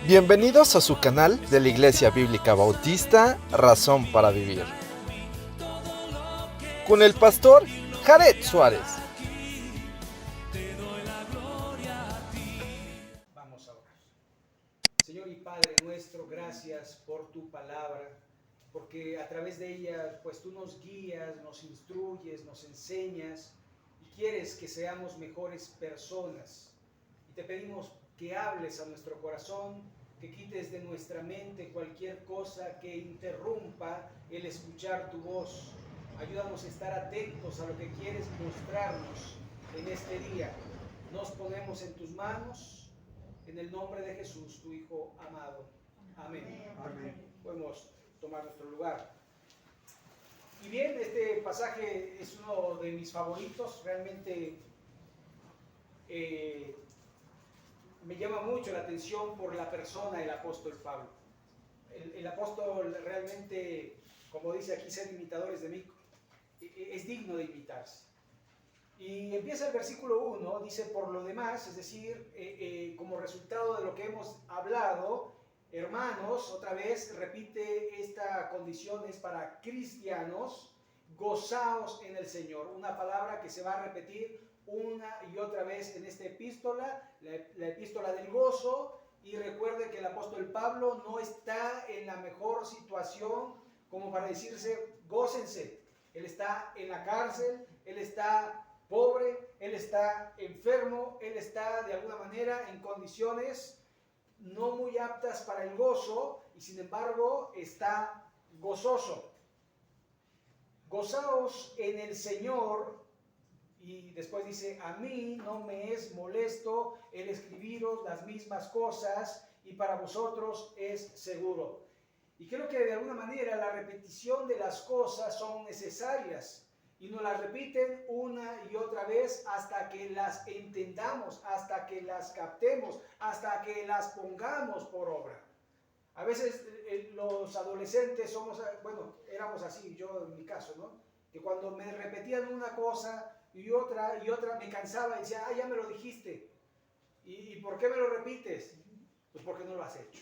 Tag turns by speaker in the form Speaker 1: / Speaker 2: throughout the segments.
Speaker 1: Bienvenidos a su canal de la Iglesia Bíblica Bautista, Razón para Vivir, con el pastor Jared Suárez.
Speaker 2: Vamos a orar. Señor y Padre nuestro, gracias por tu palabra, porque a través de ella, pues tú nos guías, nos instruyes, nos enseñas y quieres que seamos mejores personas. Y te pedimos que hables a nuestro corazón, que quites de nuestra mente cualquier cosa que interrumpa el escuchar tu voz. Ayúdanos a estar atentos a lo que quieres mostrarnos en este día. Nos ponemos en tus manos, en el nombre de Jesús, tu Hijo amado. Amén.
Speaker 3: Amén.
Speaker 2: Podemos tomar nuestro lugar. Y bien, este pasaje es uno de mis favoritos, realmente me llama mucho la atención por la persona del apóstol Pablo. El apóstol realmente, como dice aquí, ser imitadores de mí, es digno de imitarse. Y empieza el versículo 1, dice, por lo demás, es decir, como resultado de lo que hemos hablado, hermanos, otra vez repite esta condición, es para cristianos, gozaos en el Señor. Una palabra que se va a repetir una y otra vez en esta epístola, la epístola del gozo. Y recuerde que el apóstol Pablo no está en la mejor situación como para decirse, gócense. Él está en la cárcel, él está pobre, él está enfermo, él está de alguna manera en condiciones no muy aptas para el gozo y sin embargo está gozoso. Gozaos en el Señor. Y después dice, a mí no me es molesto el escribiros las mismas cosas y para vosotros es seguro. Y creo que de alguna manera la repetición de las cosas son necesarias y nos las repiten una y otra vez hasta que las entendamos, hasta que las captemos, hasta que las pongamos por obra. A veces los adolescentes somos, bueno, éramos así, yo en mi caso, ¿no? Que cuando me repetían una cosa y otra, me cansaba y decía, ya me lo dijiste. ¿Y por qué me lo repites? Pues porque no lo has hecho,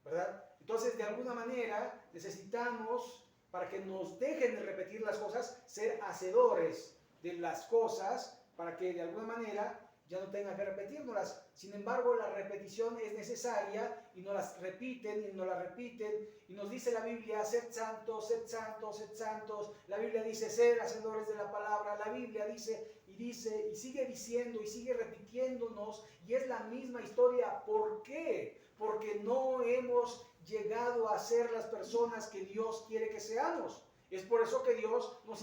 Speaker 2: ¿verdad? Entonces, de alguna manera, necesitamos, para que nos dejen de repetir las cosas, ser hacedores de las cosas, para que de alguna manera ya no tengan que repetírnoslas. Sin embargo, la repetición es necesaria y nos las repiten y nos las repiten. Y nos dice la Biblia, sed santos, sed santos, sed santos. La Biblia dice, sed hacedores de la palabra. La Biblia dice y sigue diciendo y sigue repitiéndonos. Y es la misma historia. ¿Por qué? Porque no hemos llegado a ser las personas que Dios quiere que seamos. Es por eso que Dios nos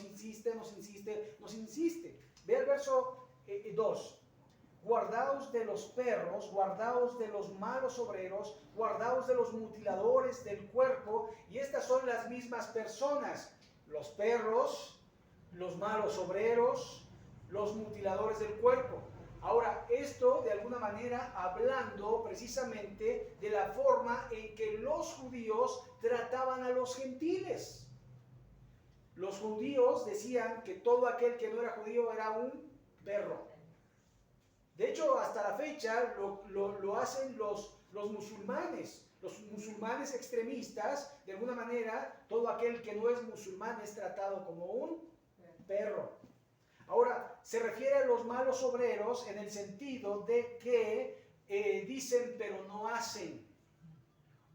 Speaker 2: insiste. Ve el verso 2. Guardaos de los perros, guardaos de los malos obreros, guardaos de los mutiladores del cuerpo. Y estas son las mismas personas: los perros, los malos obreros, los mutiladores del cuerpo. Ahora, esto de alguna manera hablando precisamente de la forma en que los judíos trataban a los gentiles. Los judíos decían que todo aquel que no era judío era un perro. De hecho, hasta la fecha lo hacen los musulmanes. Los musulmanes extremistas, de alguna manera, todo aquel que no es musulmán es tratado como un perro. Ahora, se refiere a los malos obreros en el sentido de que dicen pero no hacen.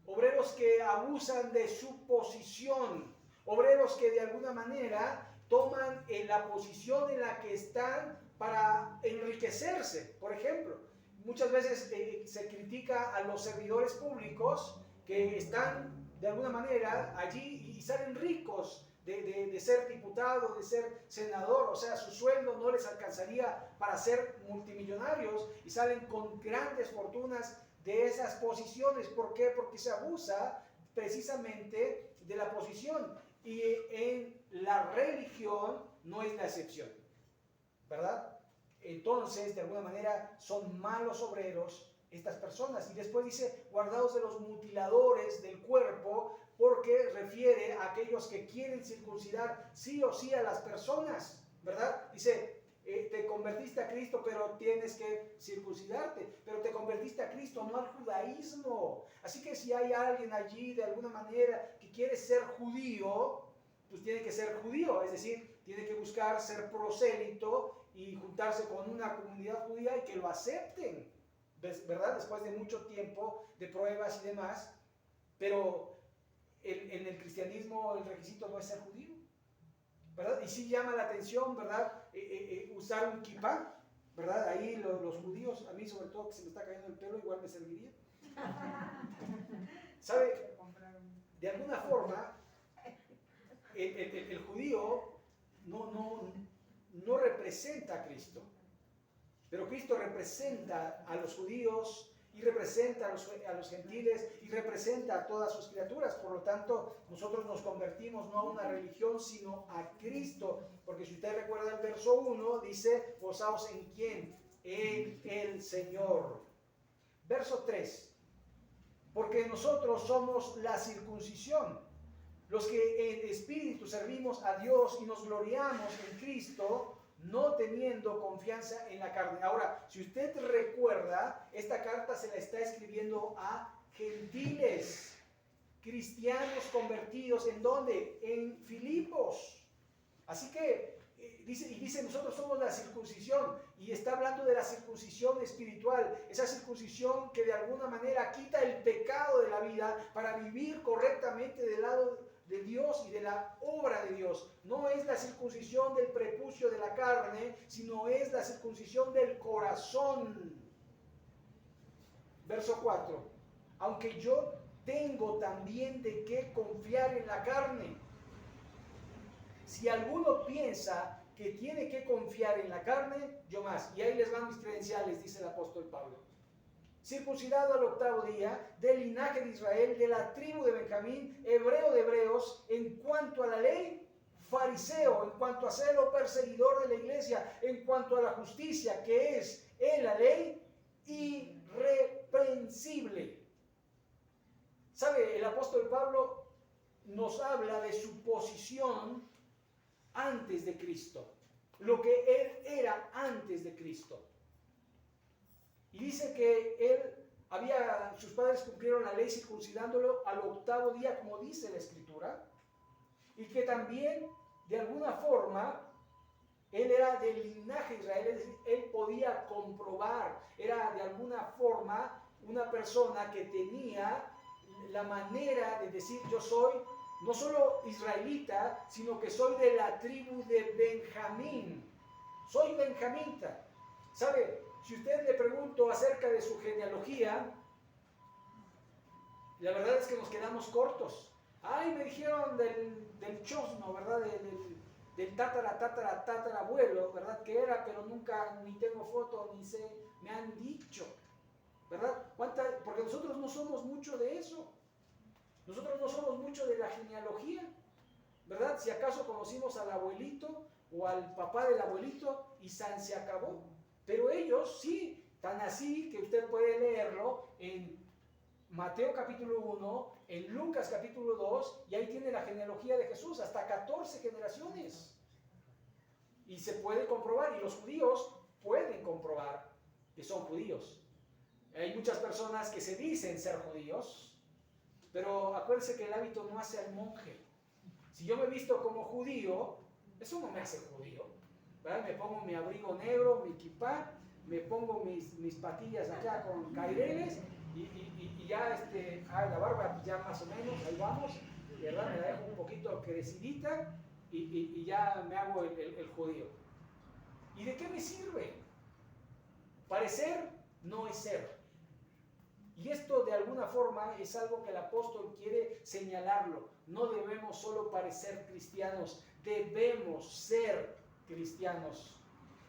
Speaker 2: Obreros que abusan de su posición. Obreros que de alguna manera toman la posición en la que están para enriquecerse. Por ejemplo, muchas veces se critica a los servidores públicos que están de alguna manera allí y salen ricos de ser diputado, de ser senador. O sea, su sueldo no les alcanzaría para ser multimillonarios y salen con grandes fortunas de esas posiciones. ¿Por qué? Porque se abusa precisamente de la posición. Y en la religión no es la excepción, ¿verdad? Entonces, de alguna manera, son malos obreros estas personas. Y después dice, guardaos de los mutiladores del cuerpo, porque refiere a aquellos que quieren circuncidar sí o sí a las personas, ¿verdad? Dice, te convertiste a Cristo, pero tienes que circuncidarte. Pero te convertiste a Cristo, no al judaísmo. Así que si hay alguien allí de alguna manera que quiere ser judío, pues tiene que ser judío. Es decir, tiene que buscar ser prosélito y juntarse con una comunidad judía y que lo acepten, ¿verdad? Después de mucho tiempo de pruebas y demás. Pero en el cristianismo el requisito no es ser judío, ¿verdad? Y sí llama la atención, ¿verdad? Usar un kipá, ¿verdad? Ahí los judíos, a mí sobre todo que se me está cayendo el pelo, igual me serviría. ¿Sabe? De alguna forma, el judío no representa a Cristo, pero Cristo representa a los judíos y representa a los gentiles y representa a todas sus criaturas. Por lo tanto, nosotros nos convertimos no a una religión, sino a Cristo. Porque si usted recuerda el verso 1, dice, gozaos en ¿quién? En el Señor. Verso 3, porque nosotros somos la circuncisión, los que en espíritu servimos a Dios y nos gloriamos en Cristo, no teniendo confianza en la carne. Ahora, si usted recuerda, esta carta se la está escribiendo a gentiles, cristianos convertidos, ¿en dónde? En Filipos. Así que, dice, nosotros somos la circuncisión, y está hablando de la circuncisión espiritual, esa circuncisión que de alguna manera quita el pecado de la vida para vivir correctamente del lado de Dios y de la obra de Dios. No es la circuncisión del prepucio de la carne, sino es la circuncisión del corazón. Verso 4, aunque yo tengo también de qué confiar en la carne. Si alguno piensa que tiene que confiar en la carne, yo más. Y ahí les van mis credenciales, dice el apóstol Pablo. Circuncidado al 8º día, del linaje de Israel, de la tribu de Benjamín, hebreo de hebreos, en cuanto a la ley, fariseo, en cuanto a celo, perseguidor de la iglesia, en cuanto a la justicia que es en la ley, irreprensible. ¿Sabe? El apóstol Pablo nos habla de su posición antes de Cristo, lo que él era antes de Cristo. Y dice que sus padres cumplieron la ley circuncidándolo al 8º día, como dice la Escritura, y que también, de alguna forma, él era del linaje de Israel, es decir, él podía comprobar, era de alguna forma una persona que tenía la manera de decir, yo soy no solo israelita, sino que soy de la tribu de Benjamín, soy benjamita. ¿Sabe? Si usted le pregunto acerca de su genealogía, la verdad es que nos quedamos cortos. Ay, me dijeron del chosno, ¿verdad? Del tatarabuelo, ¿verdad? Que era, pero nunca ni tengo foto, ni sé, me han dicho, ¿verdad? Porque nosotros no somos mucho de eso. Nosotros no somos mucho de la genealogía, ¿verdad? Si acaso conocimos al abuelito o al papá del abuelito y san se acabó. Pero ellos sí, tan así que usted puede leerlo en Mateo capítulo 1, en Lucas capítulo 2, y ahí tiene la genealogía de Jesús, hasta 14 generaciones. Y se puede comprobar, y los judíos pueden comprobar que son judíos. Hay muchas personas que se dicen ser judíos, pero acuérdense que el hábito no hace al monje. Si yo me visto como judío, eso no me hace judío, ¿verdad? Me pongo mi abrigo negro, mi kipá, me pongo mis patillas acá con caireles y ya la barba ya más o menos, ahí vamos, ¿verdad? Me la dejo un poquito crecidita y ya me hago el judío. ¿Y de qué me sirve? Parecer no es ser. Y esto de alguna forma es algo que el apóstol quiere señalarlo. No debemos solo parecer cristianos, debemos ser cristianos.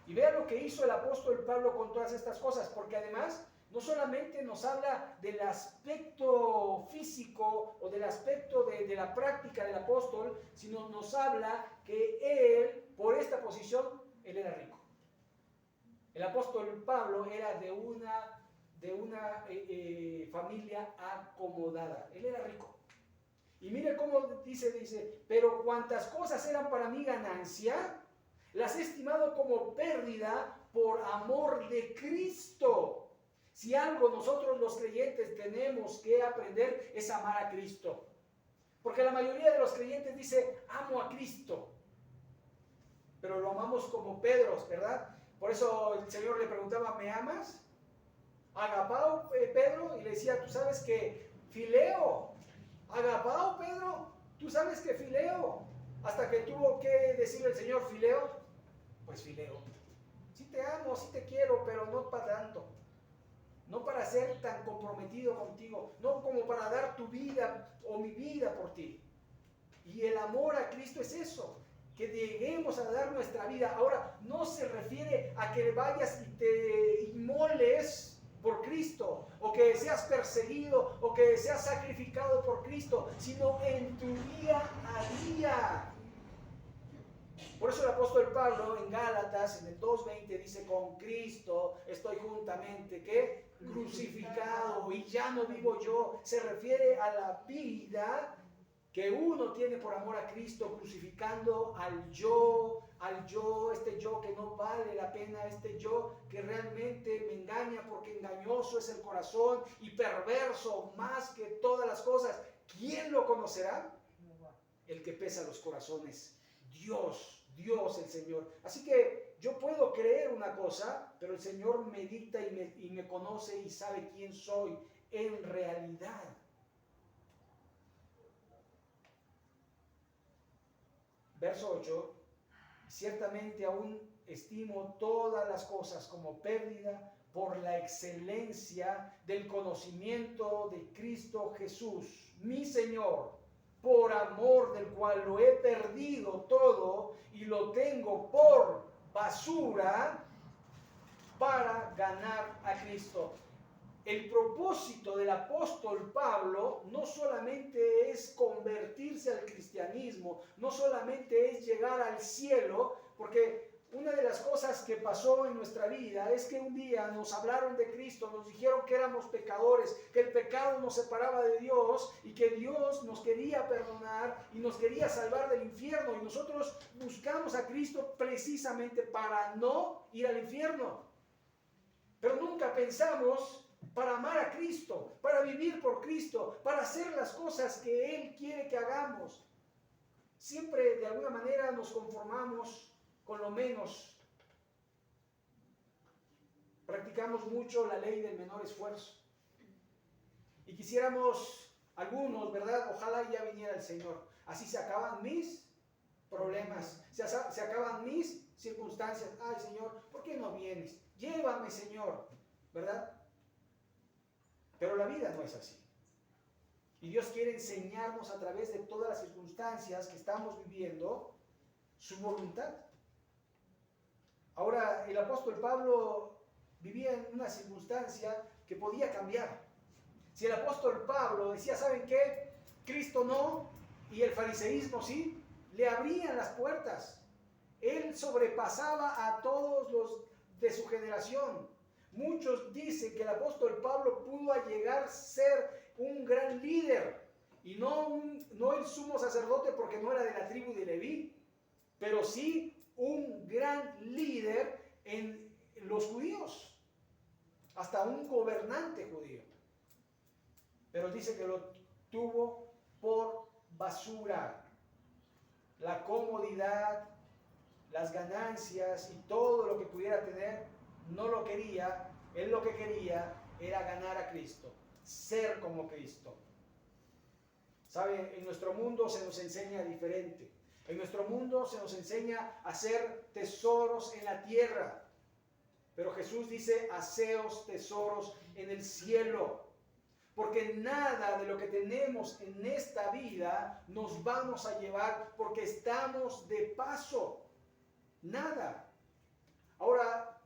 Speaker 2: Y vea lo que hizo el apóstol Pablo con todas estas cosas, porque además no solamente nos habla del aspecto físico o del aspecto de la práctica del apóstol, sino nos habla que él, por esta posición, él era rico. El apóstol Pablo era de una familia acomodada. Él era rico. Y mire cómo dice, pero cuantas cosas eran para mí ganancia, las he estimado como pérdida por amor de Cristo. Si algo nosotros los creyentes tenemos que aprender es amar a Cristo. Porque la mayoría de los creyentes dice, amo a Cristo. Pero lo amamos como Pedro, ¿verdad? Por eso el Señor le preguntaba, ¿me amas? Agapao, Pedro, y le decía, tú sabes que Fileo. Agapao, Pedro, tú sabes que Fileo. Hasta que tuvo que decirle el Señor, Fileo, pues Fileo. Sí te amo, sí te quiero, pero no para tanto. No para ser tan comprometido contigo, no como para dar tu vida o mi vida por ti. Y el amor a Cristo es eso, que lleguemos a dar nuestra vida. Ahora, no se refiere a que vayas y te inmoles por Cristo, o que seas perseguido, o que seas sacrificado por Cristo, sino en tu día a día. Por eso el apóstol Pablo en Gálatas, en el 2:20, dice, con Cristo estoy juntamente, ¿qué? Crucificado, y ya no vivo yo. Se refiere a la vida que uno tiene por amor a Cristo, crucificando al yo, este yo que no vale la pena, este yo que realmente me engaña, porque engañoso es el corazón y perverso más que todas las cosas. ¿Quién lo conocerá? El que pesa los corazones. Dios el Señor. Así que yo puedo creer una cosa, pero el Señor me dicta y me conoce y sabe quién soy en realidad. Verso 8, ciertamente aún estimo todas las cosas como pérdida por la excelencia del conocimiento de Cristo Jesús, mi Señor, por amor del cual lo he perdido todo y lo tengo por basura para ganar a Cristo. El propósito del apóstol Pablo no solamente es convertirse al cristianismo, no solamente es llegar al cielo, porque una de las cosas que pasó en nuestra vida es que un día nos hablaron de Cristo, nos dijeron que éramos pecadores, que el pecado nos separaba de Dios y que Dios nos quería perdonar y nos quería salvar del infierno, y nosotros buscamos a Cristo precisamente para no ir al infierno. Pero nunca pensamos para amar a Cristo, para vivir por Cristo, para hacer las cosas que Él quiere que hagamos. Siempre de alguna manera nos conformamos con lo menos. Practicamos mucho la ley del menor esfuerzo. Y quisiéramos, algunos, ¿verdad? Ojalá ya viniera el Señor. Así se acaban mis problemas, se acaban mis circunstancias. Ay, Señor, ¿por qué no vienes? Llévame, Señor, ¿verdad? Pero la vida no es así. Y Dios quiere enseñarnos a través de todas las circunstancias que estamos viviendo su voluntad. Ahora, el apóstol Pablo vivía en una circunstancia que podía cambiar. Si el apóstol Pablo decía, ¿saben qué? Cristo no, y el fariseísmo sí, le abrían las puertas. Él sobrepasaba a todos los de su generación. Muchos dicen que el apóstol Pablo pudo llegar a ser un gran líder, y no el sumo sacerdote porque no era de la tribu de Leví, pero sí un gran líder en los judíos, hasta un gobernante judío. Pero dice que lo tuvo por basura. La comodidad, las ganancias y todo lo que pudiera tener, no lo quería. Él lo que quería era ganar a Cristo, ser como Cristo. ¿Sabe? En nuestro mundo se nos enseña diferente. En nuestro mundo se nos enseña a hacer tesoros en la tierra. Pero Jesús dice, haceos tesoros en el cielo. Porque nada de lo que tenemos en esta vida nos vamos a llevar, porque estamos de paso. Nada. Ahora,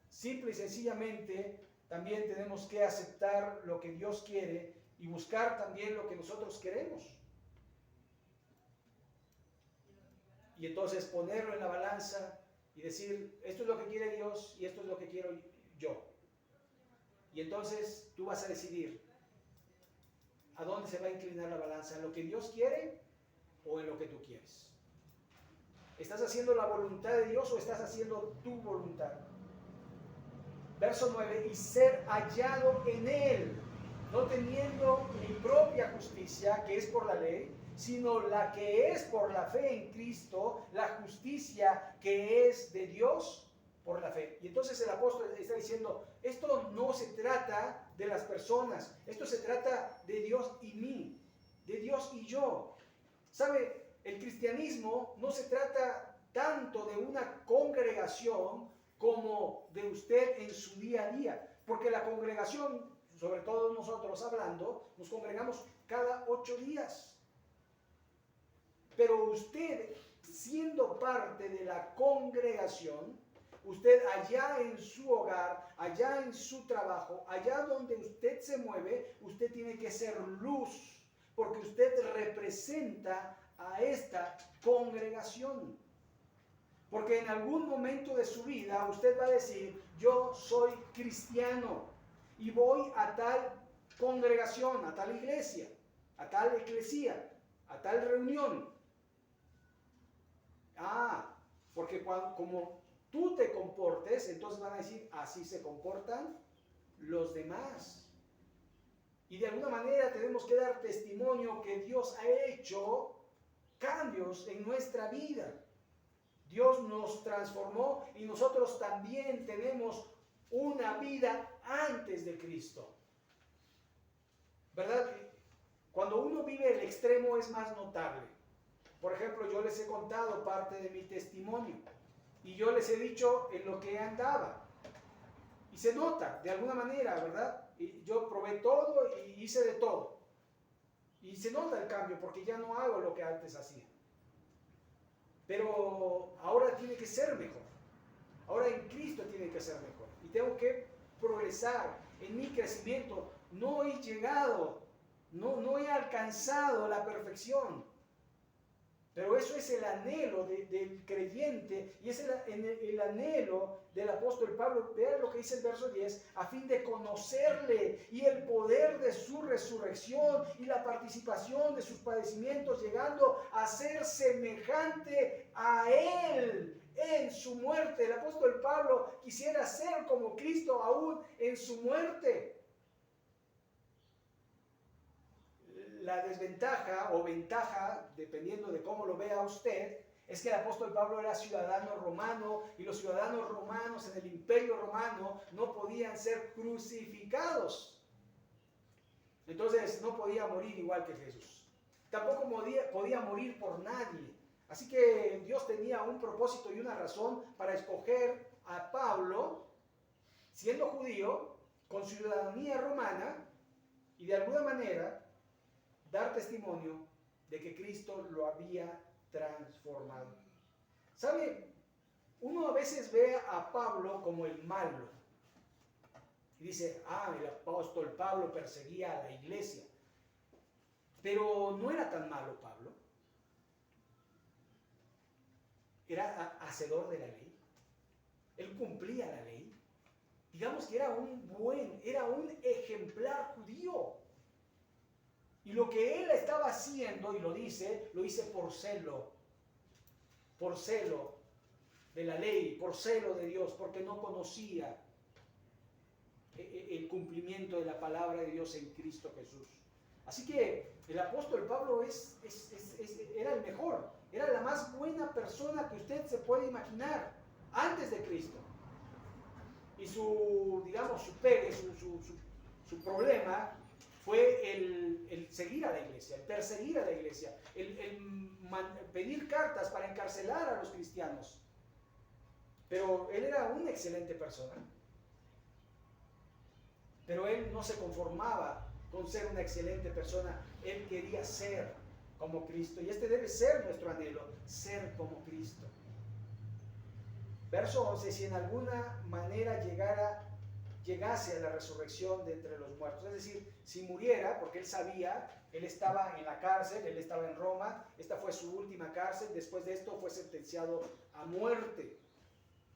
Speaker 2: simple y sencillamente, también tenemos que aceptar lo que Dios quiere y buscar también lo que nosotros queremos. Y entonces ponerlo en la balanza y decir, esto es lo que quiere Dios y esto es lo que quiero yo. Y entonces tú vas a decidir a dónde se va a inclinar la balanza, en lo que Dios quiere o en lo que tú quieres. ¿Estás haciendo la voluntad de Dios o estás haciendo tu voluntad? Verso 9, y ser hallado en él, no teniendo mi propia justicia, que es por la ley, sino la que es por la fe en Cristo, la justicia que es de Dios por la fe. Y entonces el apóstol está diciendo, esto no se trata de las personas, esto se trata de Dios y mí, de Dios y yo. ¿Sabe? El cristianismo no se trata tanto de una congregación como de usted en su día a día, porque la congregación, sobre todo nosotros hablando, nos congregamos cada 8 días. Pero usted, siendo parte de la congregación, usted allá en su hogar, allá en su trabajo, allá donde usted se mueve, usted tiene que ser luz, porque usted representa a esta congregación. Porque en algún momento de su vida usted va a decir, yo soy cristiano y voy a tal congregación, a tal iglesia, a tal eclesía, a tal reunión. Porque como tú te comportes, entonces van a decir, así se comportan los demás. Y de alguna manera tenemos que dar testimonio que Dios ha hecho cambios en nuestra vida. Dios nos transformó y nosotros también tenemos una vida antes de Cristo. ¿Verdad? Cuando uno vive el extremo es más notable. Por ejemplo, yo les he contado parte de mi testimonio y yo les he dicho en lo que andaba. Y se nota de alguna manera, ¿verdad? Y yo probé todo y hice de todo. Y se nota el cambio porque ya no hago lo que antes hacía. Pero ahora tiene que ser mejor. Ahora en Cristo tiene que ser mejor. Y tengo que progresar en mi crecimiento. No he llegado, no he alcanzado la perfección. Pero eso es el anhelo del creyente y es el anhelo del apóstol Pablo. Vean lo que dice el verso 10, a fin de conocerle y el poder de su resurrección y la participación de sus padecimientos, llegando a ser semejante a él en su muerte. El apóstol Pablo quisiera ser como Cristo aún en su muerte. La desventaja o ventaja, dependiendo de cómo lo vea usted, es que el apóstol Pablo era ciudadano romano y los ciudadanos romanos en el imperio romano no podían ser crucificados. Entonces no podía morir igual que Jesús. Tampoco podía morir por nadie. Así que Dios tenía un propósito y una razón para escoger a Pablo, siendo judío, con ciudadanía romana, y de alguna manera dar testimonio de que Cristo lo había transformado. ¿Sabe? Uno a veces ve a Pablo como el malo. Y dice, el apóstol Pablo perseguía a la iglesia. Pero no era tan malo Pablo. Era hacedor de la ley. Él cumplía la ley. Digamos que era un ejemplar judío. Y lo que él estaba haciendo, y lo hice por celo de la ley, por celo de Dios, porque no conocía el cumplimiento de la palabra de Dios en Cristo Jesús. Así que el apóstol Pablo era el mejor, era la más buena persona que usted se puede imaginar antes de Cristo. Y su problema fue el seguir a la iglesia, el perseguir a la iglesia, el pedir cartas para encarcelar a los cristianos. Pero él era una excelente persona. Pero él no se conformaba con ser una excelente persona, él quería ser como Cristo. Y este debe ser nuestro anhelo, ser como Cristo. Verso 11, si en alguna manera llegase a la resurrección de entre los muertos, es decir, si muriera, porque él sabía, él estaba en la cárcel, él estaba en Roma, esta fue su última cárcel, después de esto fue sentenciado a muerte.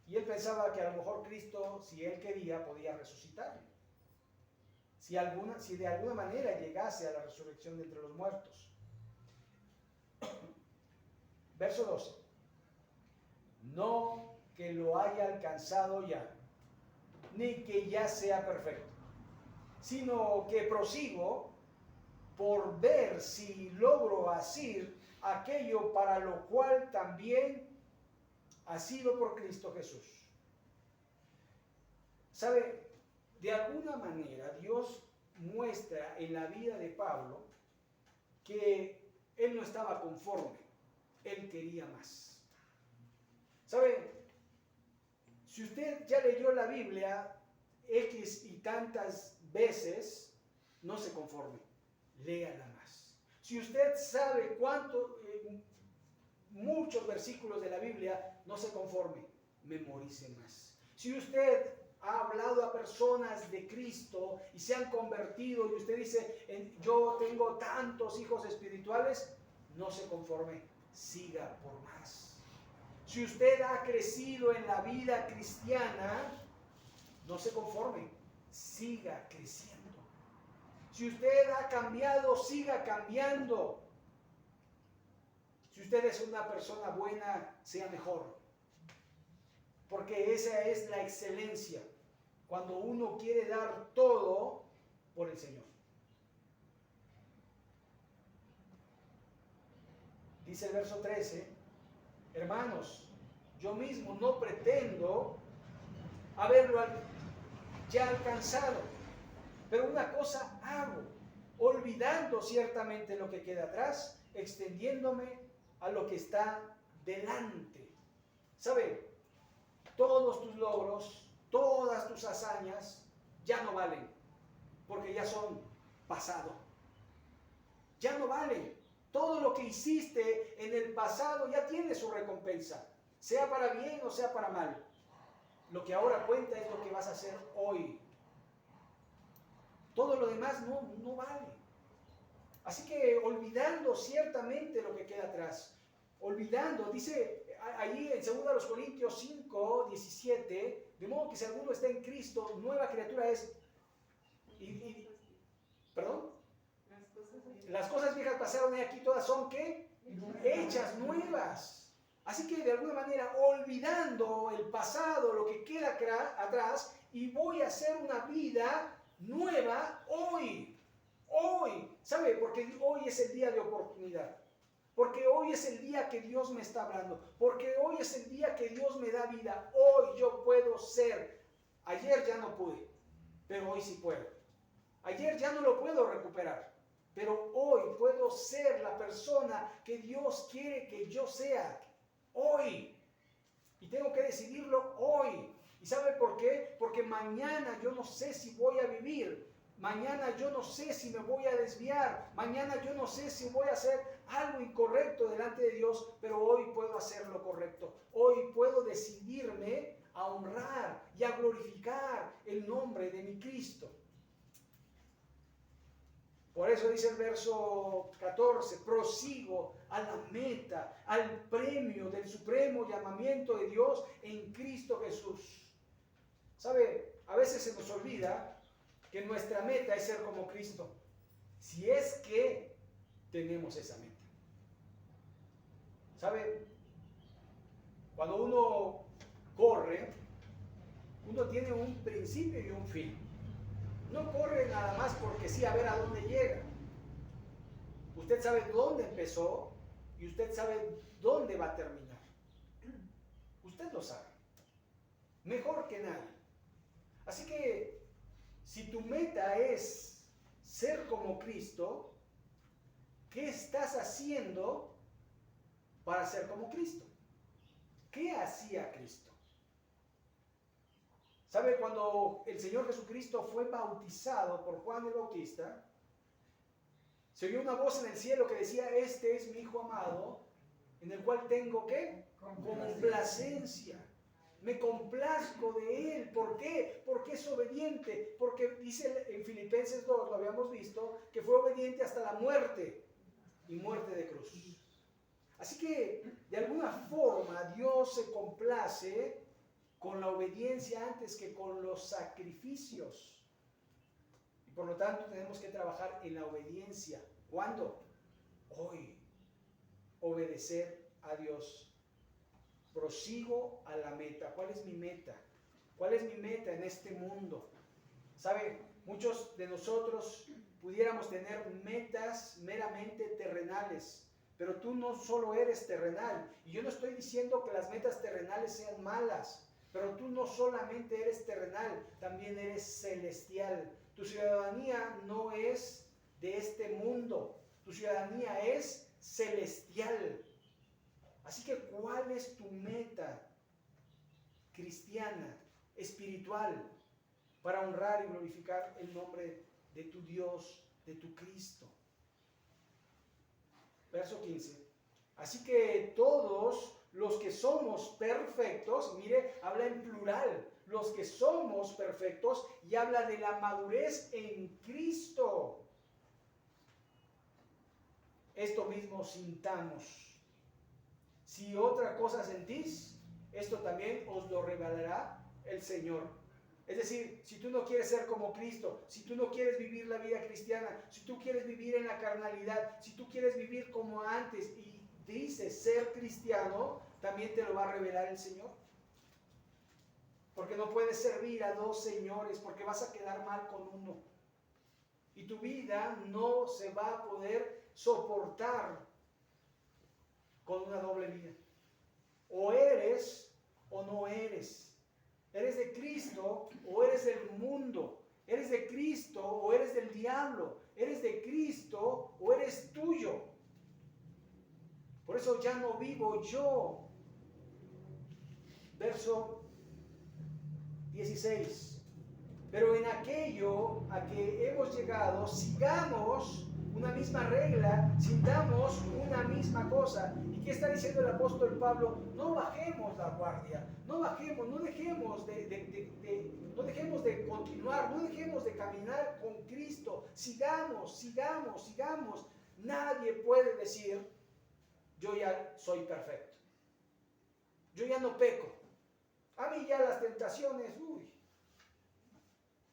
Speaker 2: Y él pensaba que a lo mejor Cristo, si él quería, podía resucitarle. Si de alguna manera llegase a la resurrección de entre los muertos. Verso 12. No que lo haya alcanzado ya. ni que ya sea perfecto, sino que prosigo por ver si logro hacer aquello para lo cual también ha sido por Cristo Jesús. ¿Sabe? De alguna manera Dios muestra en la vida de Pablo que él no estaba conforme, él quería más. ¿Sabe? Si usted ya leyó la Biblia X y tantas veces, no se conforme, léala más. Si usted sabe muchos versículos de la Biblia, no se conforme, memorice más. Si usted ha hablado a personas de Cristo y se han convertido y usted dice, yo tengo tantos hijos espirituales, no se conforme, siga por más. Si usted ha crecido en la vida cristiana, no se conforme, siga creciendo. Si usted ha cambiado, siga cambiando. Si usted es una persona buena, sea mejor. Porque esa es la excelencia, cuando uno quiere dar todo por el Señor. Dice el verso 13, hermanos, yo mismo no pretendo haberlo ya alcanzado, pero una cosa hago, olvidando ciertamente lo que queda atrás, extendiéndome a lo que está delante. ¿Sabe? Todos tus logros, todas tus hazañas ya no valen, porque ya son pasado. Ya no valen. Todo lo que hiciste en el pasado ya tiene su recompensa, sea para bien o sea para mal. Lo que ahora cuenta es lo que vas a hacer hoy. Todo lo demás no vale. Así que olvidando ciertamente lo que queda atrás, olvidando, dice allí en 2 Corintios 5, 17, de modo que si alguno está en Cristo, nueva criatura es. ¿Perdón? Las cosas viejas pasaron y aquí todas son ¿qué? Hechas nuevas. Así que de alguna manera olvidando el pasado, lo que queda atrás, y voy a hacer una vida nueva hoy. Hoy, ¿sabe? Porque hoy es el día de oportunidad. Porque hoy es el día que Dios me está hablando. Porque hoy es el día que Dios me da vida. Hoy yo puedo ser. Ayer ya no pude, pero hoy sí puedo. Ayer ya no lo puedo recuperar, pero hoy puedo ser la persona que Dios quiere que yo sea. Hoy. Y tengo que decidirlo hoy. ¿Y sabe por qué? Porque mañana yo no sé si voy a vivir. Mañana yo no sé si me voy a desviar. Mañana yo no sé si voy a hacer algo incorrecto delante de Dios, pero hoy puedo hacer lo correcto. Hoy puedo decidirme a honrar y a glorificar el nombre de mi Cristo. Por eso dice el verso 14, prosigo a la meta, al premio del supremo llamamiento de Dios en Cristo Jesús. ¿Sabe? A veces se nos olvida que nuestra meta es ser como Cristo, si es que tenemos esa meta. ¿Sabe? Cuando uno corre, uno tiene un principio y un fin. No corre nada más porque sí, a ver a dónde llega. Usted sabe dónde empezó y usted sabe dónde va a terminar. Usted lo sabe. Mejor que nadie. Así que, si tu meta es ser como Cristo, ¿qué estás haciendo para ser como Cristo? ¿Qué hacía Cristo? ¿Sabe? Cuando el Señor Jesucristo fue bautizado por Juan el Bautista, se oyó una voz en el cielo que decía, este es mi Hijo amado, en el cual tengo ¿qué? Complacencia. Me complazco de él. ¿Por qué? Porque es obediente. Porque dice en Filipenses 2, lo habíamos visto, que fue obediente hasta la muerte y muerte de cruz. Así que, de alguna forma, Dios se complace con la obediencia antes que con los sacrificios. Y por lo tanto tenemos que trabajar en la obediencia. ¿Cuándo? Hoy. Obedecer a Dios. Prosigo a la meta. ¿Cuál es mi meta? ¿Cuál es mi meta en este mundo? ¿Sabe? Muchos de nosotros pudiéramos tener metas meramente terrenales, pero tú no solo eres terrenal. Y yo no estoy diciendo que las metas terrenales sean malas, pero tú no solamente eres terrenal, también eres celestial. Tu ciudadanía no es de este mundo, tu ciudadanía es celestial. Así que, ¿cuál es tu meta cristiana, espiritual, para honrar y glorificar el nombre de tu Dios, de tu Cristo? Verso 15. Así que todos los que somos perfectos, mire, habla en plural, los que somos perfectos, y habla de la madurez en Cristo. Esto mismo sintamos. Si otra cosa sentís, esto también os lo revelará el Señor. Es decir, si tú no quieres ser como Cristo, si tú no quieres vivir la vida cristiana, si tú quieres vivir en la carnalidad, si tú quieres vivir como antes y dices ser cristiano, también te lo va a revelar el Señor. Porque no puedes servir a dos señores, porque vas a quedar mal con uno. Y tu vida no se va a poder soportar con una doble vida. O eres o no eres. Eres de Cristo o eres del mundo. Eres de Cristo o eres del diablo. Eres de Cristo o eres tuyo. Por eso ya no vivo yo. Verso 16. Pero en aquello a que hemos llegado, sigamos una misma regla, sintamos una misma cosa. ¿Y qué está diciendo el apóstol Pablo? No bajemos la guardia, no bajemos, no dejemos de continuar, no dejemos de caminar con Cristo. Sigamos. Nadie puede decir, yo ya soy perfecto, yo ya no peco. A mí ya las tentaciones,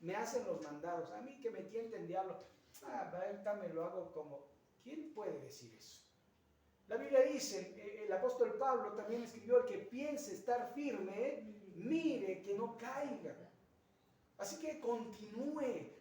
Speaker 2: me hacen los mandados. A mí que me tiente el diablo, ahorita me lo hago como. ¿Quién puede decir eso? La Biblia dice, el apóstol Pablo también escribió, el que piense estar firme, mire que no caiga. Así que continúe,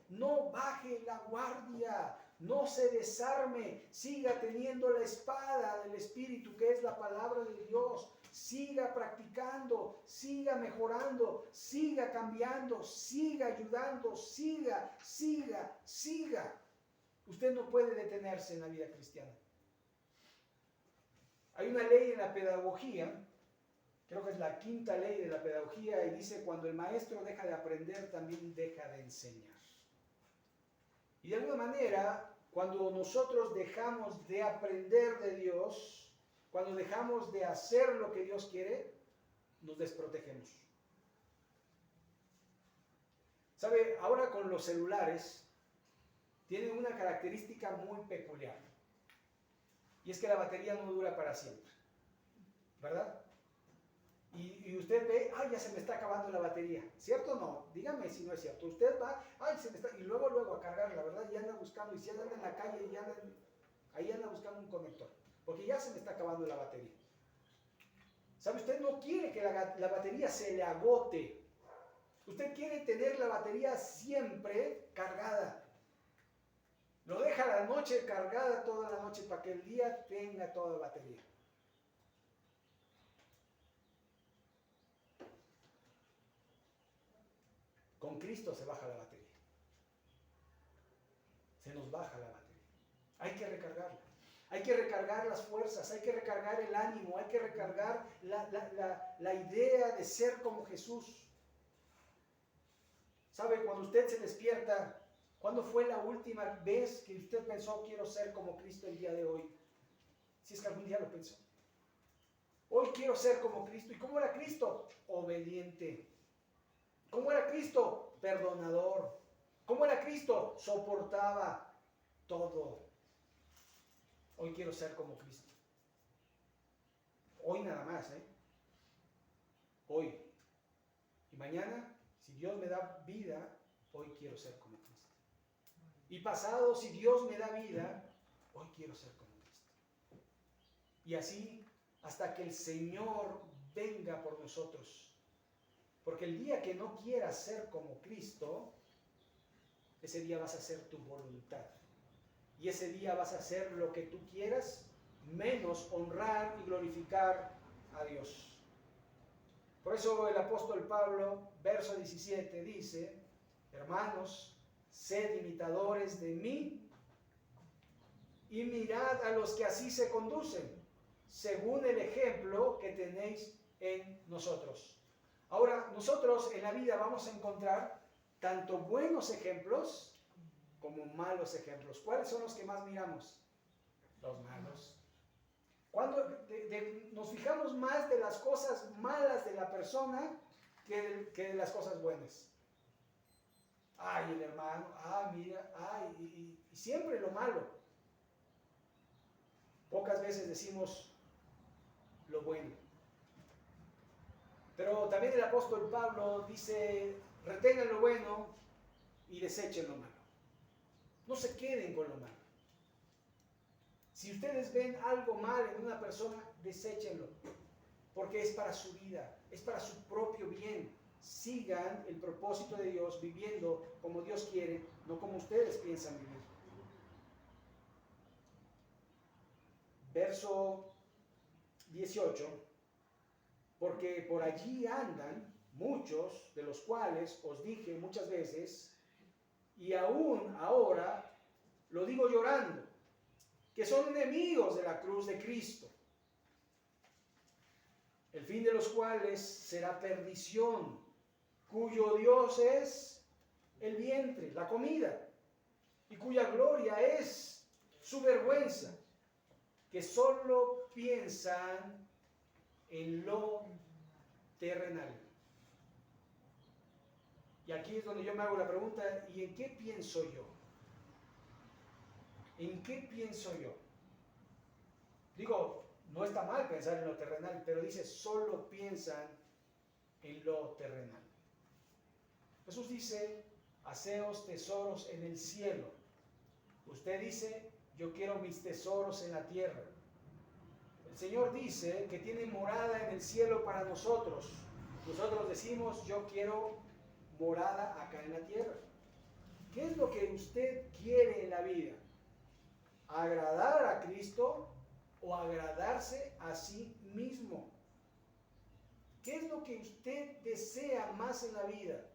Speaker 2: no baje la guardia, no se desarme, siga teniendo la espada del Espíritu, que es la palabra de Dios, siga practicando, siga mejorando, siga cambiando, siga ayudando, siga. Usted no puede detenerse en la vida cristiana. Hay una ley en la pedagogía, creo que es la 5ª ley de la pedagogía, y dice, cuando el maestro deja de aprender, también deja de enseñar. Y de alguna manera, cuando nosotros dejamos de aprender de Dios, cuando dejamos de hacer lo que Dios quiere, nos desprotegemos. ¿Sabe? Ahora con los celulares, tienen una característica muy peculiar. Y es que la batería no dura para siempre. ¿Verdad? Y usted ve, ya se me está acabando la batería. ¿Cierto o no? Dígame si no es cierto. Usted va, se me está, y luego a cargarla, ¿verdad? Y anda buscando, y si anda en la calle, ahí anda buscando un conector. Porque ya se me está acabando la batería. ¿Sabe? Usted no quiere que la batería se le agote. Usted quiere tener la batería siempre cargada. Lo deja la noche cargada toda la noche para que el día tenga toda la batería. Con Cristo se baja la batería. Se nos baja la batería. Hay que recargarla. Hay que recargar las fuerzas, hay que recargar el ánimo, hay que recargar la idea de ser como Jesús. ¿Sabe? Cuando usted se despierta, ¿cuándo fue la última vez que usted pensó, quiero ser como Cristo el día de hoy? Si es que algún día lo pensó. Hoy quiero ser como Cristo. ¿Y cómo era Cristo? Obediente. ¿Cómo era Cristo? Perdonador. ¿Cómo era Cristo? Soportaba todo. Hoy quiero ser como Cristo. Hoy nada más, Hoy. Y mañana, si Dios me da vida, hoy quiero ser como Cristo. Y pasado, si Dios me da vida, hoy quiero ser como Cristo. Y así hasta que el Señor venga por nosotros. Porque el día que no quieras ser como Cristo, ese día vas a hacer tu voluntad. Y ese día vas a hacer lo que tú quieras, menos honrar y glorificar a Dios. Por eso el apóstol Pablo, verso 17, dice: hermanos, sed imitadores de mí y mirad a los que así se conducen, según el ejemplo que tenéis en nosotros. Ahora, nosotros en la vida vamos a encontrar tanto buenos ejemplos como malos ejemplos. ¿Cuáles son los que más miramos? Los malos. Cuando nos fijamos más de las cosas malas de la persona que de las cosas buenas. Ay, el hermano, mira, y siempre lo malo. Pocas veces decimos lo bueno. Pero también el apóstol Pablo dice: retengan lo bueno y desechen lo malo. No se queden con lo malo. Si ustedes ven algo mal en una persona, deséchenlo, porque es para su vida, es para su propio bien. Sigan el propósito de Dios viviendo como Dios quiere, no como ustedes piensan vivir. Verso 18: porque por allí andan muchos, de los cuales os dije muchas veces, y aún ahora lo digo llorando, que son enemigos de la cruz de Cristo, el fin de los cuales será perdición, cuyo Dios es el vientre, la comida, y cuya gloria es su vergüenza, que solo piensan en lo terrenal. Y aquí es donde yo me hago la pregunta: ¿y en qué pienso yo? ¿En qué pienso yo? Digo, no está mal pensar en lo terrenal, pero dice, solo piensan en lo terrenal. Jesús dice: haceos tesoros en el cielo. Usted dice: yo quiero mis tesoros en la tierra. El Señor dice que tiene morada en el cielo para nosotros. Nosotros decimos: yo quiero morada acá en la tierra. ¿Qué es lo que usted quiere en la vida? ¿Agradar a Cristo o agradarse a sí mismo? ¿Qué es lo que usted desea más en la vida?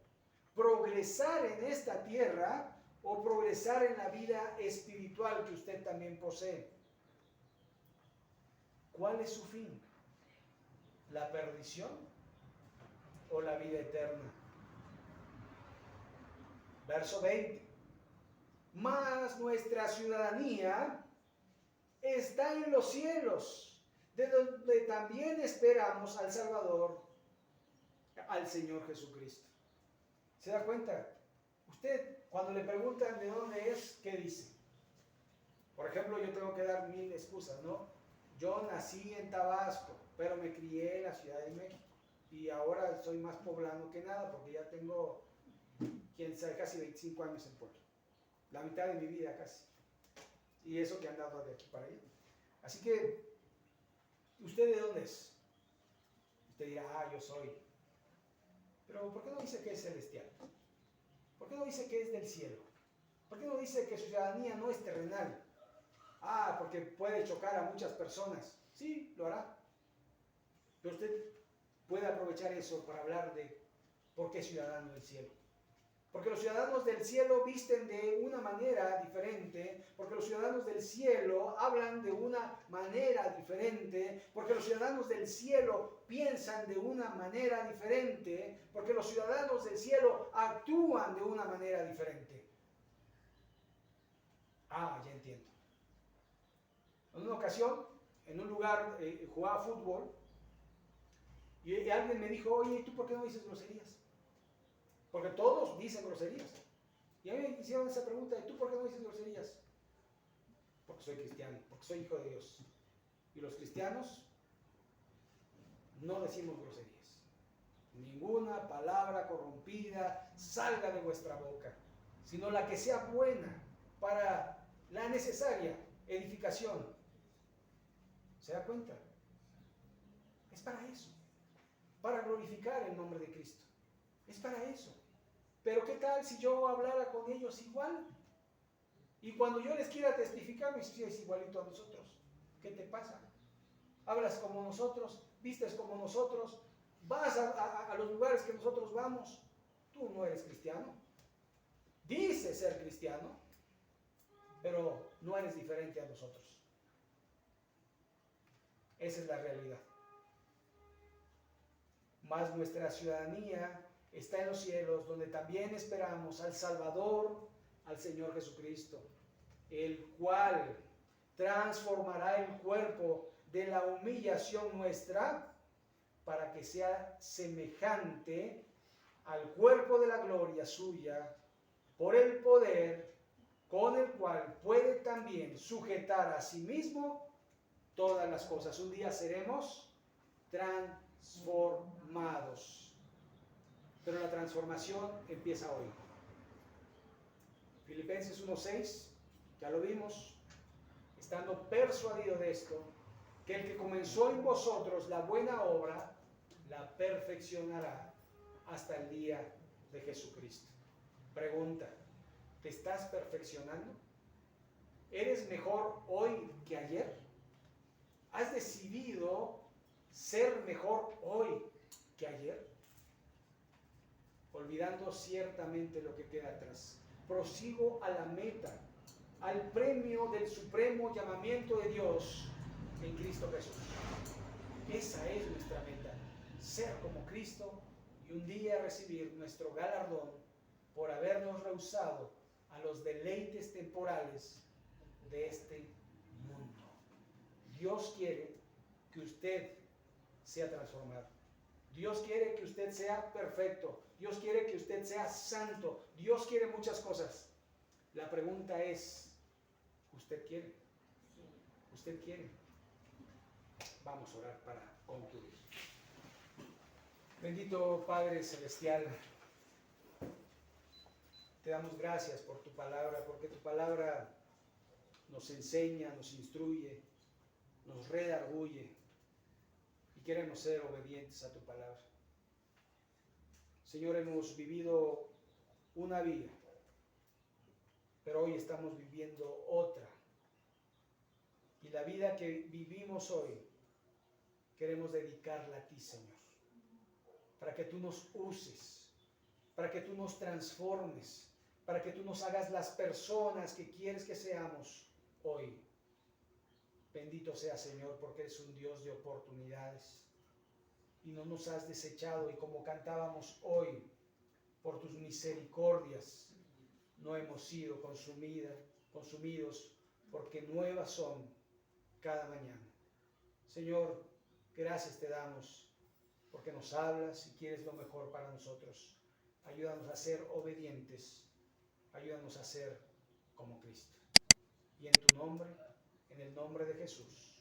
Speaker 2: ¿Progresar en esta tierra o progresar en la vida espiritual que usted también posee? ¿Cuál es su fin? ¿La perdición o la vida eterna? Verso 20. Mas nuestra ciudadanía está en los cielos, de donde también esperamos al Salvador, al Señor Jesucristo. ¿Se da cuenta? Usted, cuando le preguntan de dónde es, ¿qué dice? Por ejemplo, yo tengo que dar 1000 excusas, ¿no? Yo nací en Tabasco, pero me crié en la Ciudad de México. Y ahora soy más poblano que nada, porque ya tengo, quién sabe, casi 25 años en Puebla. La mitad de mi vida casi. Y eso que han dado de aquí para allá. Así que, ¿usted de dónde es? Usted dirá: yo soy. Pero ¿por qué no dice que es celestial? ¿Por qué no dice que es del cielo? ¿Por qué no dice que su ciudadanía no es terrenal? Porque puede chocar a muchas personas. Sí, lo hará. Pero usted puede aprovechar eso para hablar de por qué ciudadano del cielo. Porque los ciudadanos del cielo visten de una manera diferente, porque los ciudadanos del cielo hablan de una manera diferente, porque los ciudadanos del cielo piensan de una manera diferente, porque los ciudadanos del cielo actúan de una manera diferente. Ya entiendo. En una ocasión, en un lugar, jugaba fútbol, y alguien me dijo: oye, ¿tú por qué no dices groserías? Porque todos dicen groserías. Y a mí me hicieron esa pregunta: ¿y tú por qué no dices groserías? Porque soy cristiano, porque soy hijo de Dios. Y los cristianos no decimos groserías. Ninguna palabra corrompida salga de vuestra boca, sino la que sea buena para la necesaria edificación. ¿Se da cuenta? Es para eso. para glorificar el nombre de Cristo. Es para eso. Pero ¿qué tal si yo hablara con ellos igual? Y cuando yo les quiera testificar, me dicen, es igualito a nosotros. ¿Qué te pasa? Hablas como nosotros, vistes como nosotros, vas a los lugares que nosotros vamos. Tú no eres cristiano. Dices ser cristiano, pero no eres diferente a nosotros. Esa es la realidad. Mas nuestra ciudadanía está en los cielos, donde también esperamos al Salvador, al Señor Jesucristo, el cual transformará el cuerpo de la humillación nuestra para que sea semejante al cuerpo de la gloria suya, por el poder con el cual puede también sujetar a sí mismo todas las cosas. Un día seremos transformados. Pero la transformación empieza hoy. Filipenses 1:6, ya lo vimos, estando persuadido de esto, que el que comenzó en vosotros la buena obra, la perfeccionará hasta el día de Jesucristo. Pregunta, ¿te estás perfeccionando? ¿Eres mejor hoy que ayer? ¿Has decidido ser mejor hoy que ayer? Olvidando ciertamente lo que queda atrás, prosigo a la meta, al premio del supremo llamamiento de Dios en Cristo Jesús. Esa es nuestra meta, ser como Cristo y un día recibir nuestro galardón por habernos rehusado a los deleites temporales de este mundo. Dios quiere que usted sea transformado. Dios quiere que usted sea perfecto. Dios quiere que usted sea santo. Dios quiere muchas cosas. La pregunta es, ¿usted quiere? ¿Usted quiere? Vamos a orar para concluir. Bendito Padre Celestial, te damos gracias por tu palabra, porque tu palabra nos enseña, nos instruye, nos redarguye y queremos ser obedientes a tu palabra. Señor, hemos vivido una vida, pero hoy estamos viviendo otra. Y la vida que vivimos hoy, queremos dedicarla a ti, Señor, para que tú nos uses, para que tú nos transformes, para que tú nos hagas las personas que quieres que seamos hoy. Bendito sea, Señor, porque eres un Dios de oportunidades y no nos has desechado, y como cantábamos hoy, por tus misericordias no hemos sido consumidos, porque nuevas son cada mañana. Señor, gracias te damos porque nos hablas y quieres lo mejor para nosotros. Ayúdanos a ser obedientes, ayúdanos a ser como Cristo. Y en tu nombre, en el nombre de Jesús,